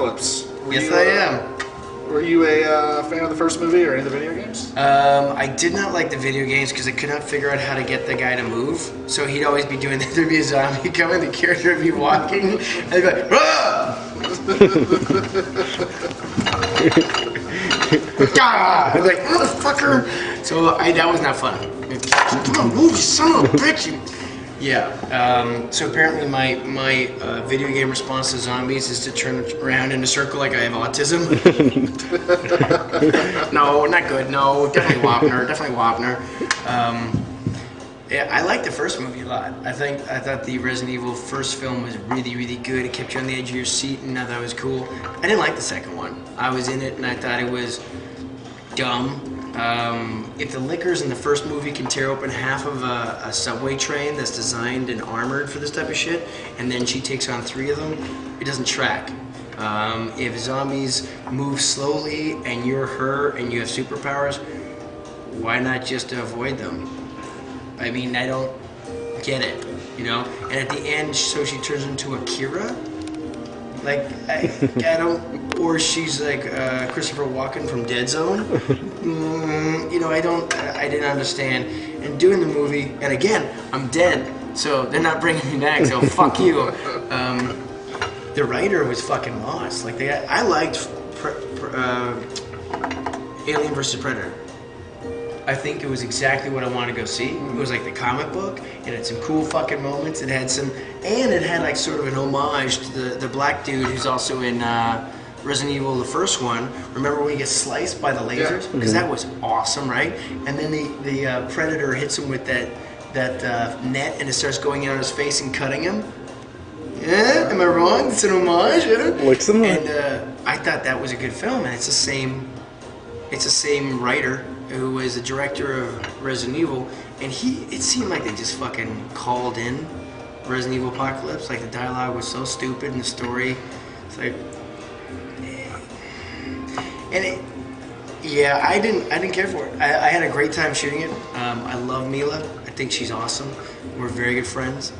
Apocalypse. Yes, I am. Were you a fan of the first movie or any of the video games? I did not like the video games because I could not figure out how to get the guy to move. So he'd always be doing that. There'd be a zombie coming, the character would be walking, and he'd be like, ah! I'd be like, motherfucker! So that was not fun. Come on, move, you son of a bitch! Yeah. So apparently my video game response to zombies is to turn around in a circle like I have autism. No, not good. No, definitely Wapner. Definitely Wapner. Yeah, I liked the first movie a lot. I thought the Resident Evil first film was really, really good. It kept you on the edge of your seat, and I thought it was cool. I didn't like the second one. I was in it, and I thought it was dumb. If the lickers in the first movie can tear open half of a subway train that's designed and armored for this type of shit, and then she takes on 3 of them, it doesn't track. If zombies move slowly and you're her and you have superpowers, why not just avoid them? I mean, I don't get it, you know? And at the end, so she turns into Akira? Like, I don't, or she's like Christopher Walken from Dead Zone. You know, I didn't understand. And doing the movie, and again, I'm dead, so they're not bringing me back, so fuck you. The writer was fucking lost. Like, I liked Alien vs. Predator. I think it was exactly what I wanted to go see. It was like the comic book, and it had some cool fucking moments. It had like sort of an homage to the black dude who's also in Resident Evil, the first one. Remember when he gets sliced by the lasers? Because that was awesome, right? And then the Predator hits him with that net, and it starts going in on his face and cutting him. Yeah, am I wrong? It's an homage, yeah? Looks similar. And I thought that was a good film, and it's the same writer who was the director of Resident Evil, and it seemed like they just fucking called in Resident Evil Apocalypse. Like, the dialogue was so stupid, and the story, it's like, yeah, I didn't care for it. I had a great time shooting it. I love Mila. I think she's awesome. We're very good friends.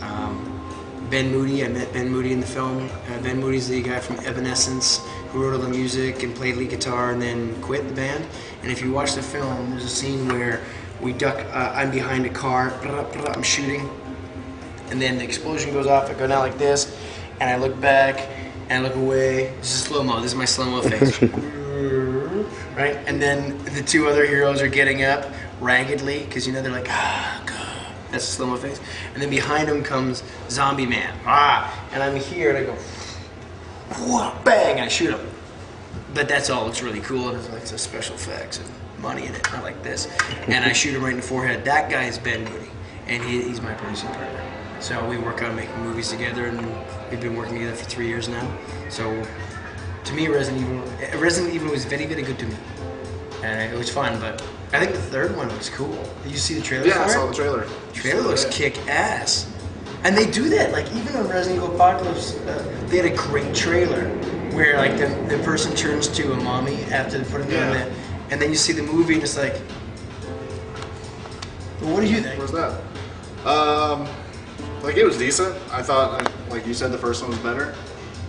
Ben Moody, I met Ben Moody in the film. Ben Moody's the guy from Evanescence who wrote all the music and played lead guitar and then quit the band. And if you watch the film, there's a scene where we duck, I'm behind a car, I'm shooting, and then the explosion goes off, I go down like this, and I look back, and I look away. This is slow-mo, this is my slow-mo face. Right? And then the 2 other heroes are getting up raggedly, because you know, they're like, ah, God. That's a slow-mo face. And then behind him comes Zombie Man. And I'm here, and I go, whoa, bang, and I shoot him. But that's all. It's really cool. It's like some special effects and money in it, not like this. And I shoot him right in the forehead. That guy is Ben Moody, and he's my producing partner. So we work on making movies together, and we've been working together for 3 years now. So to me, Resident Evil was very, very good to me. And it was fun, but I think the 3rd one was cool. Did you see the trailer? Yeah, I saw the trailer. The trailer looks kick-ass. And they do that, like even on Resident Evil Apocalypse, they had a great trailer where like the person turns to a mommy after they put it in there, and then you see the movie and it's like, well, what do you think? What's that? Like, it was decent. I thought, like you said, the first one was better.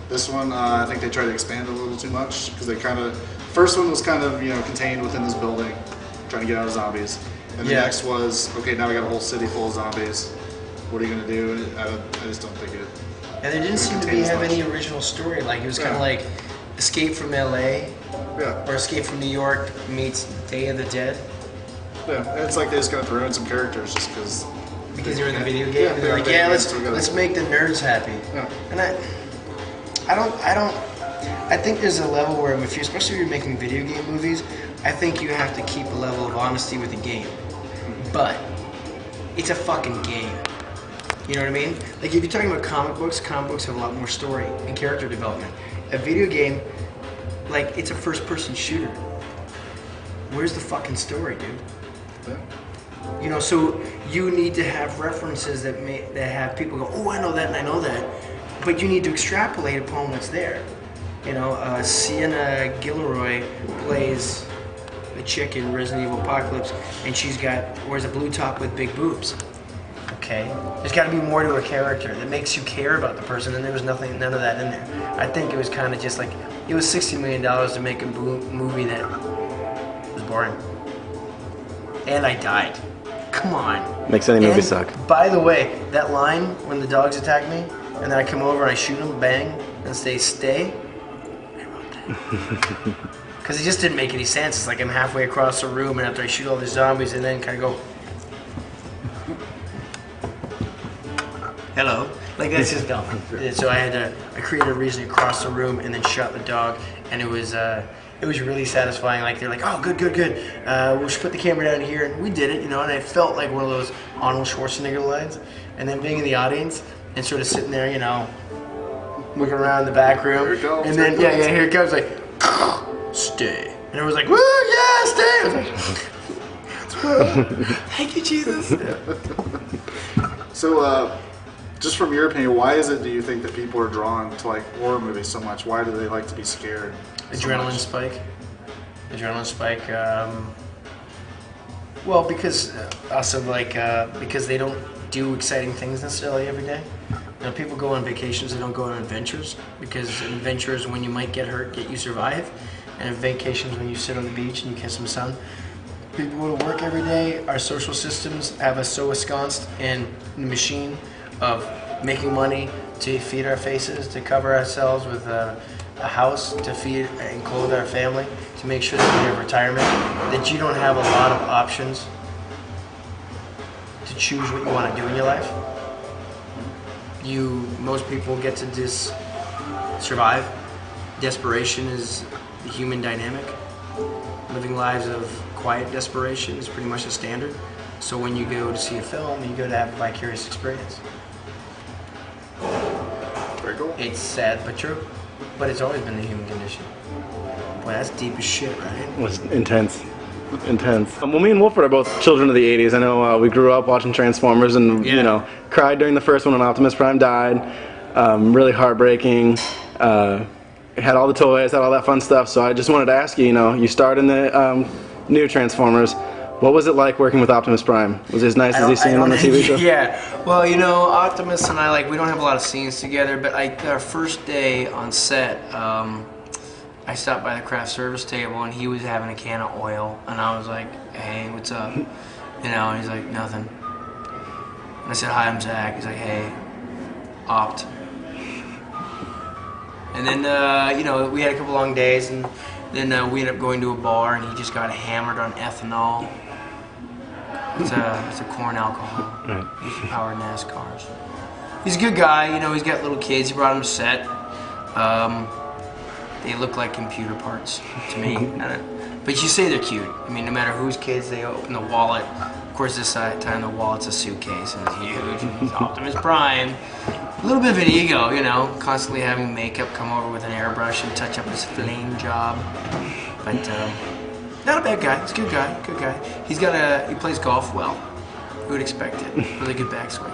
This one, I think they tried to expand a little too much, because they kind of, first one was kind of, you know, contained within this building, trying to get out of zombies. And the next was, okay, now we got a whole city full of zombies. What are you gonna do? I just don't think it. And there didn't seem to have any original story. Like, it was kind of like Escape from LA, or Escape from New York meets Day of the Dead. Yeah, and it's like they just kind of threw in some characters just because. Because they're in the video game. And they're like, yeah, let's make the nerds happy. Yeah. And I think there's a level where, especially if you're making video game movies, I think you have to keep a level of honesty with the game. But it's a fucking game. You know what I mean? Like, if you're talking about comic books have a lot more story and character development. A video game, like, it's a first-person shooter. Where's the fucking story, dude? Yeah. You know, so you need to have references that have people go, oh, I know that and I know that. But you need to extrapolate upon what's there. You know, Sienna Gilroy plays a chick in Resident Evil Apocalypse, and she wears a blue top with big boobs. Okay, there's got to be more to a character that makes you care about the person, and there was none of that in there. I think it was kind of just like, It was $60 million to make a movie that was boring. And I died. Come on. Makes any movie suck. By the way, that line when the dogs attack me, and then I come over and I shoot them, bang, and they stay. I wrote that. Because it just didn't make any sense. It's like I'm halfway across the room, and after I shoot all the zombies, and then kind of go, hello. Like, that's just dumb. So I created a reason to cross the room and then shot the dog, and it was really satisfying. Like, they're like, oh, good. We should put the camera down here, and we did it, you know. And I felt like one of those Arnold Schwarzenegger lines. And then being in the audience and sort of sitting there, you know, looking around the back room, Here it goes, and then here it comes, like, stay, and it was like, woo, yeah, stay. I was like, thank you, Jesus. Yeah. So, just from your opinion, why is it, do you think, that people are drawn to like horror movies so much? Why do they like to be scared? Adrenaline spike. Well, because also because they don't do exciting things necessarily every day. You know, people go on vacations, they don't go on adventures, because adventures when you might get hurt, yet you survive, and vacations when you sit on the beach and you catch some sun. People go to work every day. Our social systems have us so ensconced in the machine of making money to feed our faces, to cover ourselves with a house, to feed and clothe our family, to make sure that we have retirement, that you don't have a lot of options to choose what you want to do in your life. Most people get to just survive. Desperation is the human dynamic. Living lives of quiet desperation is pretty much the standard. So when you go to see a film, you go to have a vicarious experience. Very cool. It's sad but true. But it's always been the human condition. Boy, that's deep as shit, right? It was intense. Well, me and Wolford are both children of the 80s. I know we grew up watching Transformers and, you know, cried during the first one when Optimus Prime died. Really heartbreaking. Had all the toys, had all that fun stuff. So I just wanted to ask you, you know, you starred in the new Transformers. What was it like working with Optimus Prime? Was it as nice as he seemed on the TV show? Yeah. Well, you know, Optimus and I, we don't have a lot of scenes together, but our first day on set, I stopped by the craft service table and he was having a can of oil, and I was like, hey, what's up? You know, and he's like, nothing. And I said, hi, I'm Zach. He's like, hey, Opt. And then, you know, we had a couple long days, and then we ended up going to a bar, and he just got hammered on ethanol. It's a corn alcohol. Right. He used to power NASCARs. He's a good guy, you know, he's got little kids. He brought them to set. They look like computer parts to me. But you say they're cute. I mean, no matter whose kids, they open the wallet. Of course, this time the wallet's a suitcase, and it's huge, and he's Optimus Prime. A little bit of an ego, you know, constantly having makeup come over with an airbrush and touch up his flame job. But not a bad guy. He's a good guy. He plays golf well. Who would expect it? Really good backswing.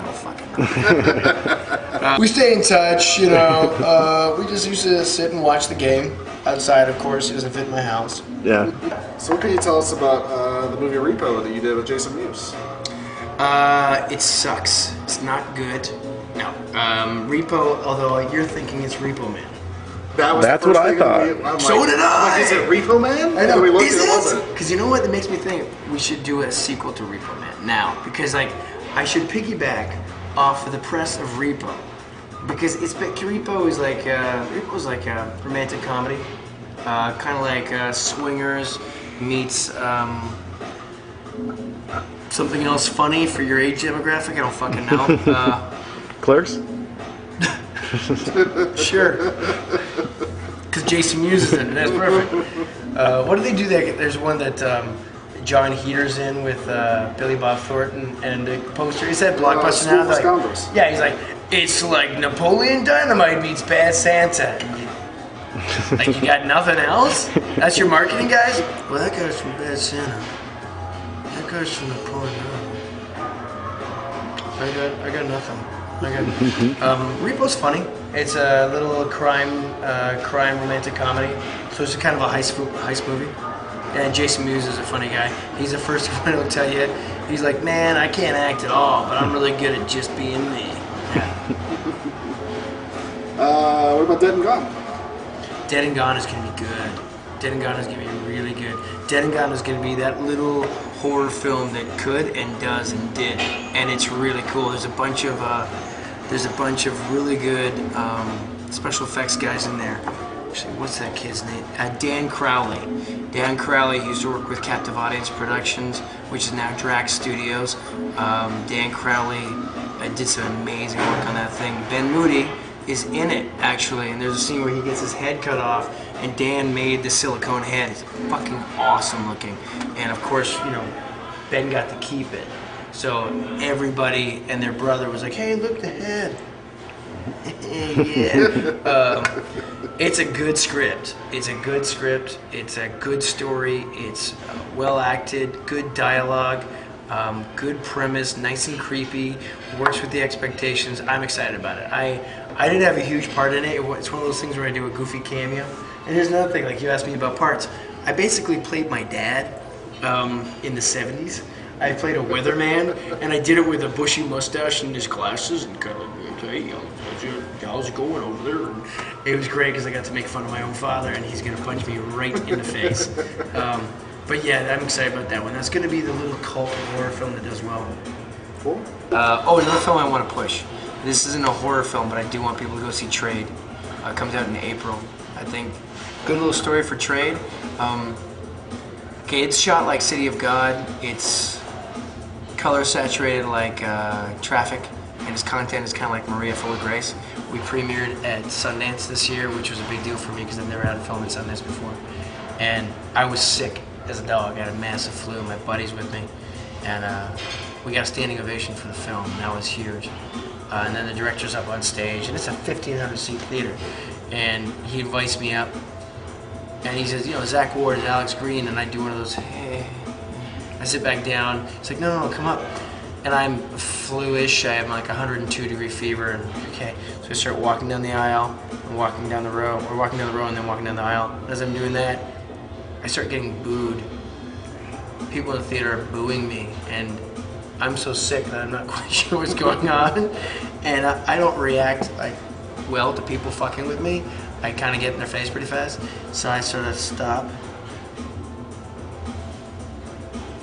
Oh, fucking. We stay in touch, you know. We just used to sit and watch the game outside. Of course, it doesn't fit in my house. Yeah. So what can you tell us about the movie Repo that you did with Jason Mewes? It sucks. It's not good. No. Repo, although you're thinking it's Repo Man. That's what I thought. So did I. Like, is it Repo Man? I know. We looked Is and it it? wasn't. Because you know what? That makes me think we should do a sequel to Repo Man now. Because I should piggyback off of the press of Repo. Because Repo is like a romantic comedy, kind of like Swingers meets something else funny for your age demographic. I don't fucking know. Clerks? Sure. Because Jason Mewes is in it. That's perfect. What do they do there? There's one that John Heater's in with Billy Bob Thornton, and the poster, he said Blockbuster now. School for Scoundrels. Yeah, he's like, it's like Napoleon Dynamite meets Bad Santa. Like, you got nothing else? That's your marketing, guys? Well, that guy's from Bad Santa. That guy's from Napoleon Dynamite. I got nothing. Repo's funny. It's a little crime romantic comedy. So it's kind of a heist movie. And Jason Mewes is a funny guy. He's the first one who'll tell you. He's like, man, I can't act at all, but I'm really good at just being me. Yeah. What about Dead and Gone? Dead and Gone is going to be good. Dead and Gone is going to be really good. Dead and Gone is going to be that little horror film that could and does and did, and it's really cool. There's a bunch of really good special effects guys in there. Actually, what's that kid's name? Dan Crowley. Dan Crowley used to work with Captive Audience Productions, which is now Drax Studios. Dan Crowley did some amazing work on that thing. Ben Moody is in it, actually, and there's a scene where he gets his head cut off, and Dan made the silicone head. It's fucking awesome looking. And of course, you know, Ben got to keep it. So everybody and their brother was like, hey, look, the head. Yeah. It's a good script. It's a good script. It's a good story. It's well acted, good dialogue, good premise, nice and creepy, works with the expectations. I'm excited about it. I didn't have a huge part in it. It's one of those things where I do a goofy cameo. And here's another thing, like you asked me about parts. I basically played my dad in the 70s. I played a weatherman, and I did it with a bushy mustache and his glasses, and kind of like, hey, how's it going over there? And it was great because I got to make fun of my own father, and he's going to punch me right in the face. But yeah, I'm excited about that one. That's going to be the little cult horror film that does well. Cool. Another film I want to push. This isn't a horror film, but I do want people to go see Trade. It comes out in April. I think good little story for Trade. Okay, it's shot like City of God. It's color saturated like Traffic, and its content is kind of like Maria Full of Grace. We premiered at Sundance this year, which was a big deal for me because I've never had a film at Sundance before. And I was sick as a dog. I had a massive flu. My buddy's with me, and we got a standing ovation for the film. That was huge. And then the director's up on stage, and it's a 1,500 seat theater. And he invites me up, and he says, you know, Zack Ward and Alex Green, and I do one of those, hey. I sit back down. He's like, no, come up. And I'm flu-ish. I have like 102-degree fever. And okay, so I start walking down the aisle, and walking down the row, or walking down the row, and then walking down the aisle. And as I'm doing that, I start getting booed. People in the theater are booing me, and I'm so sick that I'm not quite sure what's going on. And I don't react like well to people fucking with me. I kind of get in their face pretty fast. So I sort of stop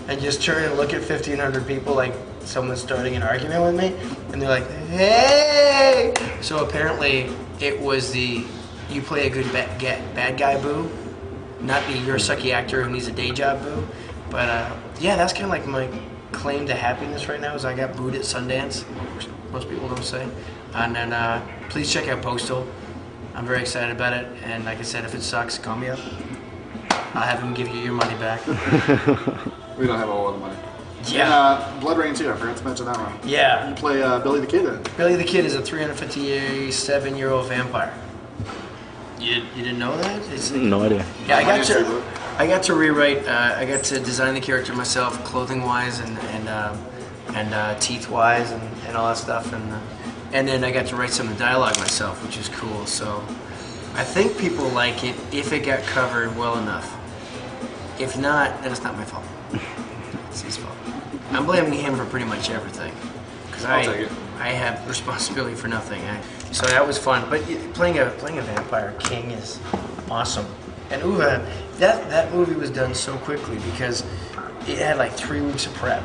and just turn and look at 1,500 people like someone's starting an argument with me, and they're like, hey! So apparently it was the you play a good bad guy boo, not the you're a sucky actor who needs a day job boo. But yeah, that's kind of like my claim to happiness right now is I got booed at Sundance, which most people don't say. And then please check out Postal. I'm very excited about it, and like I said, if it sucks, call me up. I'll have him give you your money back. We don't have all of the money. Yeah. And BloodRayne too, I forgot to mention that one. Yeah. You play Billy the Kid in it. Billy the Kid is a 357-year-old vampire. You didn't know that? It's like, No idea. yeah, I got to rewrite. I got to design the character myself, clothing-wise and teeth-wise and all that stuff, and then I got to write some of the dialogue myself, which is cool. So I think people like it if it got covered well enough. If not, then it's not my fault. It's his fault. I'm blaming him for pretty much everything because I have responsibility for nothing. So that was fun. But playing a vampire king is awesome. And Uwe, that movie was done so quickly because it had like 3 weeks of prep.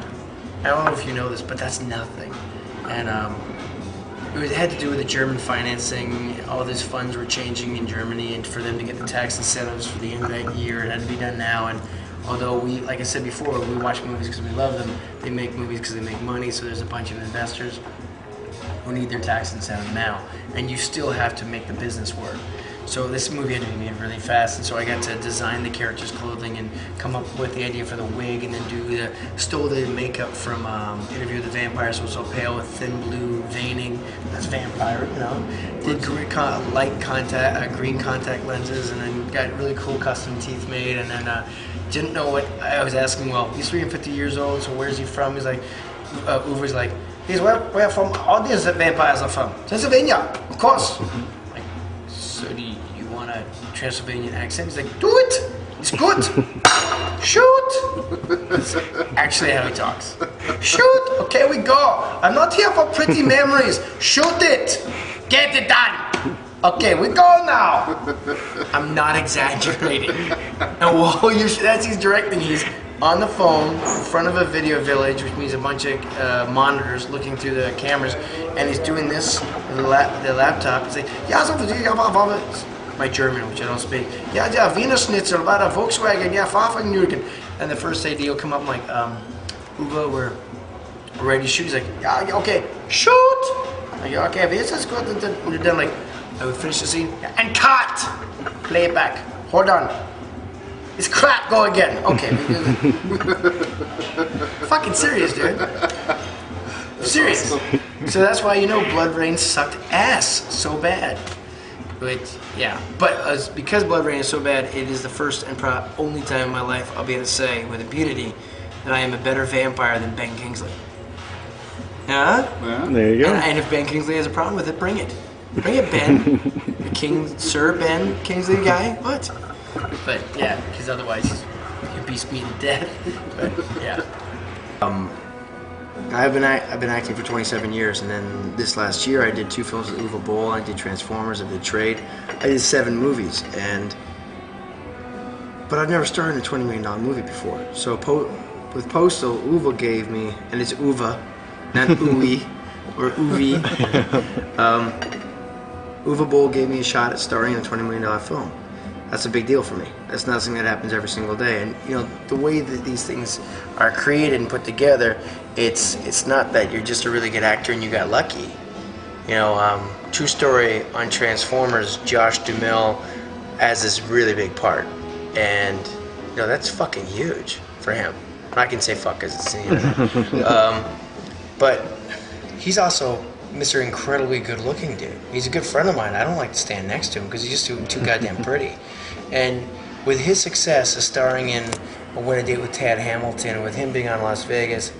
I don't know if you know this, but that's nothing. And it had to do with the German financing. All these funds were changing in Germany, and for them to get the tax incentives for the end of that year, it had to be done now. And although we, like I said before, we watch movies because we love them, they make movies because they make money, so there's a bunch of investors who need their tax incentive now. And you still have to make the business work. So this movie had to be made really fast, and so I got to design the character's clothing and come up with the idea for the wig, and then stole the makeup from Interview with the Vampire, so it was so pale with thin blue veining. That's vampire, you know. Did green contact lenses, and then got really cool custom teeth made, and then didn't know what I was asking. Well, he's 350 years old, so where's he from? He's like, Uwe's like, he's where from? All these vampires are from Pennsylvania, of course. So do you want a Transylvanian accent? He's like, do it! It's good! Shoot! That's actually how he talks. Shoot! Okay, we go! I'm not here for pretty memories. Shoot it! Get it done! Okay, we go now! I'm not exaggerating. And while as he's directing, he's on the phone in front of a video village, which means a bunch of monitors looking through the cameras, and he's doing this with the laptop. He's like, ja, so my German, which I don't speak. Ja, Wiener Schnitzel, war der Volkswagen, ja, Pfaffenjürgen. And the first AD will come up like, Uwe, we're ready to shoot. He's like, yeah, okay, shoot! I go, okay, this is good. And then like, I would finish the scene, and cut! Play it back. Hold on. It's crap, go again. Okay. Fucking serious, dude. Serious. So that's why BloodRayne sucked ass so bad. But yeah, because BloodRayne is so bad, it is the first and probably only time in my life I'll be able to say with impunity that I am a better vampire than Ben Kingsley. Huh? Yeah, there you go. And if Ben Kingsley has a problem with it, bring it. Bring it, Ben. Sir Ben Kingsley guy? What? But yeah, because otherwise he'd beat me to death. But yeah. I've been acting for 27 years, and then this last year I did 2 films with Uwe Boll. I did Transformers, I did Trade. I did 7 movies, but I've never starred in a $20 million movie before. So with Postal, Uwe gave me, and it's Uwe, not Uwe or Uwe. Uwe Boll gave me a shot at starring in a $20 million film. That's a big deal for me. That's not something that happens every single day. And the way that these things are created and put together, it's not that you're just a really good actor and you got lucky. True story on Transformers, Josh Duhamel has this really big part, and that's fucking huge for him. I can say fuck because it's but he's also Mr. Incredibly good-looking dude. He's a good friend of mine. I don't like to stand next to him because he's just too goddamn pretty. And with his success of starring in A Win a Date with Tad Hamilton, with him being on Las Vegas,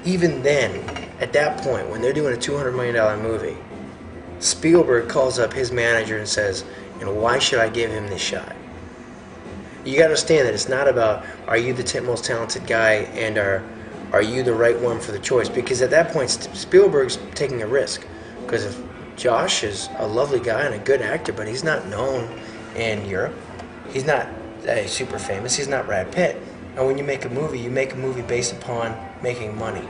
even then, at that point, when they're doing a $200 million movie, Spielberg calls up his manager and says, why should I give him this shot? You got to understand that it's not about, are you the most talented guy and are you the right one for the choice? Because at that point, Spielberg's taking a risk. Because if Josh is a lovely guy and a good actor, but he's not known in Europe, he's not super famous, he's not Brad Pitt. And when you make a movie based upon making money.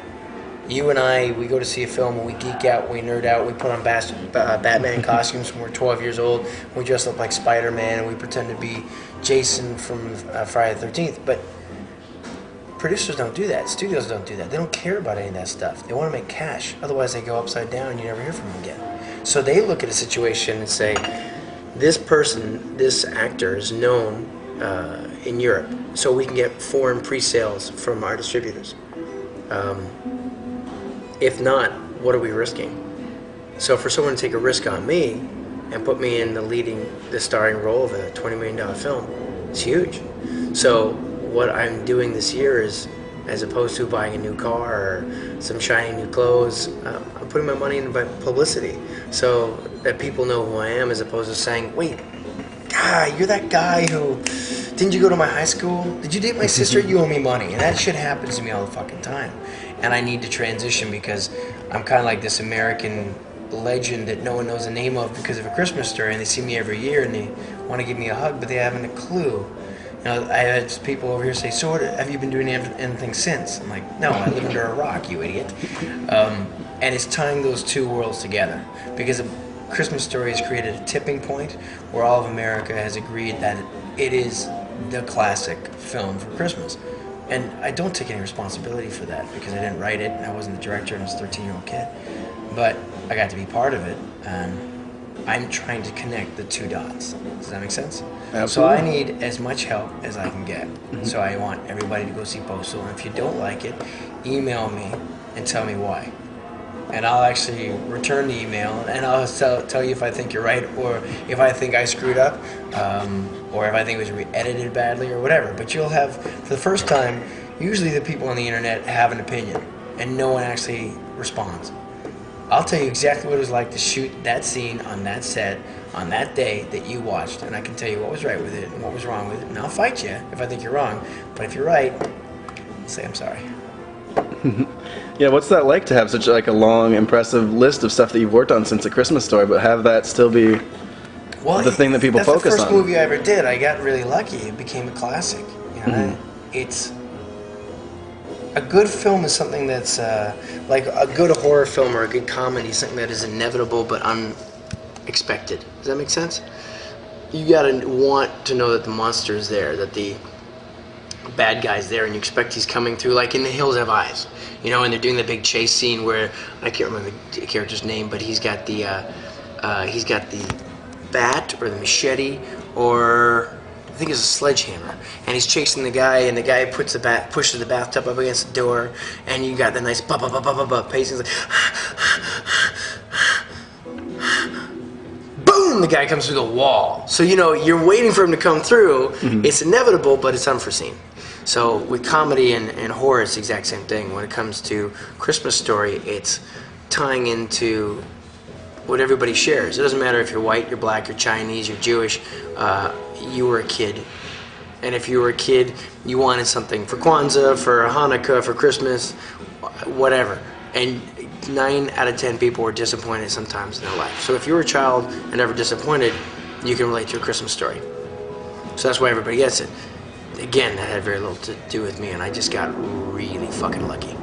You and I, we go to see a film and we geek out, we nerd out, we put on Batman costumes when we're 12 years old, we dress up like Spider-Man and we pretend to be Jason from Friday the 13th. But producers don't do that. Studios don't do that. They don't care about any of that stuff. They want to make cash. Otherwise, they go upside down and you never hear from them again. So they look at a situation and say, this person, this actor is known in Europe, so we can get foreign pre-sales from our distributors. If not, what are we risking? So for someone to take a risk on me and put me in the starring role of a $20 million film, it's huge. So what I'm doing this year is, as opposed to buying a new car or some shiny new clothes, I'm putting my money into publicity so that people know who I am, as opposed to saying, wait, you're that guy who, didn't you go to my high school? Did you date my sister? You owe me money. And that shit happens to me all the fucking time. And I need to transition because I'm kind of like this American legend that no one knows the name of because of A Christmas Story, and they see me every year and they want to give me a hug, but they haven't a clue. I had people over here say, so what, have you been doing anything since? I'm like, no, I live under a rock, you idiot. And it's tying those two worlds together because A Christmas Story has created a tipping point where all of America has agreed that it is the classic film for Christmas. And I don't take any responsibility for that because I didn't write it, and I wasn't the director, and I was a 13-year-old kid. But I got to be part of it, and I'm trying to connect the two dots. Does that make sense? Absolutely. So I need as much help as I can get. Mm-hmm. So I want everybody to go see Postal, and if you don't like it, email me and tell me why. And I'll actually return the email, and I'll tell you if I think you're right, or if I think I screwed up, or if I think it was re-edited badly, or whatever. But you'll have, for the first time, usually the people on the internet have an opinion, and no one actually responds. I'll tell you exactly what it was like to shoot that scene on that set, on that day that you watched, and I can tell you what was right with it and what was wrong with it, and I'll fight you if I think you're wrong. But if you're right, I'll say I'm sorry. Yeah, what's that like to have such like a long, impressive list of stuff that you've worked on since A Christmas Story, but have that still be the thing that people focus on. That's the first movie I ever did. I got really lucky. It became a classic. You know, it's a good film is something that's like a good horror film or a good comedy is something that is inevitable but unexpected. Does that make sense? You gotta want to know that the monster is there, that the bad guy's there, and you expect he's coming through. Like in The Hills Have Eyes, you know, and they're doing the big chase scene where I can't remember the character's name, but he's got the bat or the machete or I think it's a sledgehammer, and he's chasing the guy, and the guy pushes the bathtub up against the door, and you got the nice pacing. Like, boom! The guy comes through the wall. So you know you're waiting for him to come through. It's inevitable, but it's unforeseen. So with comedy and horror, it's the exact same thing. When it comes to Christmas Story, it's tying into what everybody shares. It doesn't matter if you're white, you're black, you're Chinese, you're Jewish. You were a kid, and if you were a kid, you wanted something for Kwanzaa, for Hanukkah, for Christmas, whatever. And 9 out of 10 people were disappointed sometimes in their life. So if you were a child and never disappointed, you can relate to A Christmas Story. So that's why everybody gets it. Again, that had very little to do with me, and I just got really fucking lucky.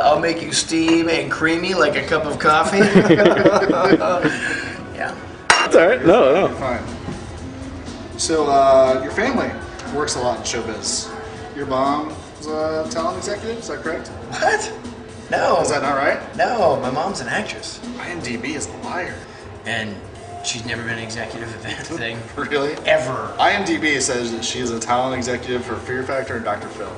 I'll make you steam and creamy like a cup of coffee. Yeah. That's all right. No. Fine. So, your family works a lot in showbiz. Your mom was a talent executive, is that correct? What? No. Is that not right? No, my mom's an actress. IMDb is a liar. And she's never been an executive of anything. Really? Ever. IMDb says that she is a talent executive for Fear Factor and Dr. Phil.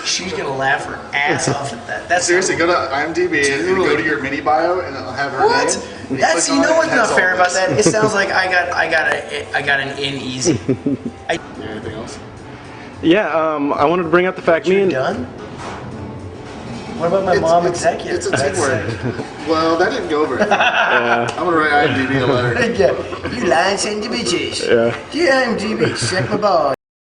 She's gonna laugh her ass off at that. That's Seriously, go to IMDb and go to your mini bio and it'll have her what? name. And That's click you on know it, what's it has not fair all about this. that? It sounds like I got an in easy. Anything else? Yeah, I wanted to bring up the fact You're done? What about my mom executive? It's a teamwork. Well, that didn't go very well. I'm gonna write IMDb a letter. Yeah. You lying son of a bitches. Yeah. Dear IMDb, check my ball.